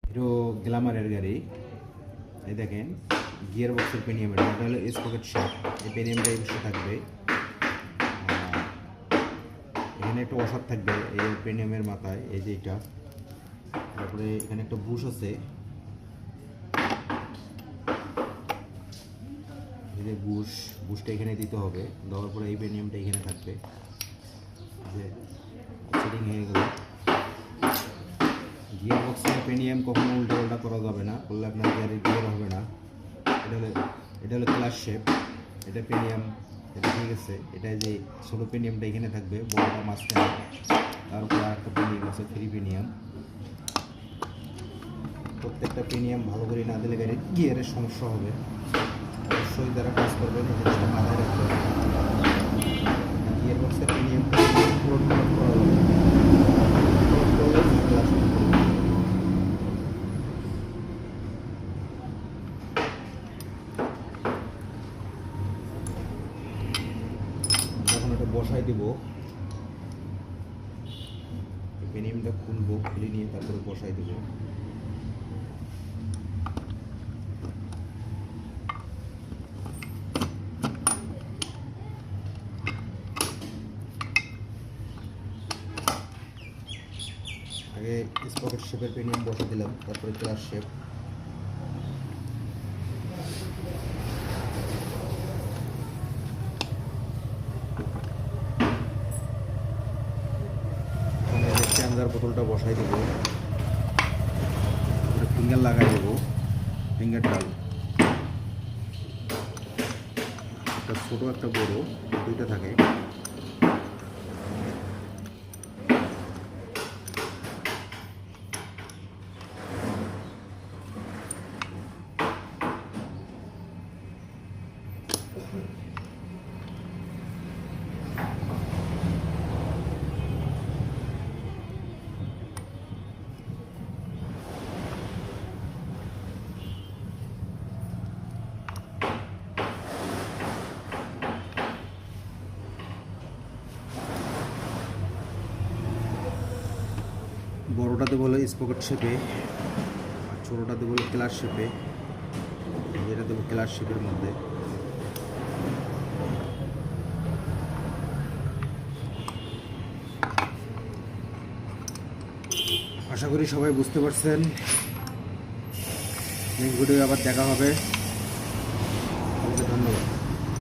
Hero গ্ল্যামারের গাড়ি। এই দেখেন গিয়ার বক্সের পেনিয়াম, এটা হলো স্পকেট শেপ। এই পেনিয়ামটা এই বসে থাকবে, এখানে একটা ওয়াশার থাকবে এই পেনিয়ামের মাথায়, এই যে এটা। তারপরে এখানে একটা বুশ আছে, এই যে বুশটা এখানে দিতে হবে। দেওয়ার পরে এই পেনিয়ামটা এখানে থাকবে, যে সেটিং হয়ে গেল। গিয়ার বক্সের পেনিয়াম কখনো উল্টা করা যাবে না, করলে আপনার গাড়ির গিয়ার হবে না। এটা হলো ক্লাস শেপ, এটা পেনিয়াম, এটা ঠিক আছে। এটা যে ছোটো পেনিয়ামটা এখানে থাকবে, বড়টা মাঝখানে। তারপরে আর একটা পেনিয়াম আছে, ফ্রি পেনিয়াম। প্রত্যেকটা পেনিয়াম ভালো করে না দিলে গাড়ির গিয়ারের সমস্যা হবে। অবশ্যই যারা কাজ করবেন এই জিনিসটা মাথায় রাখতে হবে। গিয়ার বক্সের পেনিয়াম পুরো করা যাবে না। যখন এটা বসাই দিব, পেনিয়ামটা খুলবো, খুলে নিয়ে তারপরে বসাই দেবো। আগে স্পকেট শেপের পেনিয়াম বসে দিলাম, তারপরে ক্লাস শেপ। ট্যাঙ্গার বোতলটা বসাই দেবো, ফিঙ্গার লাগাই দেবো। ফিঙ্গার ডাল একটা ছোটো একটা বড়, দুইটা থাকে। বড়োটাতে বলে স্পকেট শেপে, আর ছোটোটাতে বলে ক্লাস শেপে। এটা দেবো ক্লাস শেপের মধ্যে। আশা করি সবাই বুঝতে পারছেন। নেক্সট ভিডিও আবার দেখা হবে।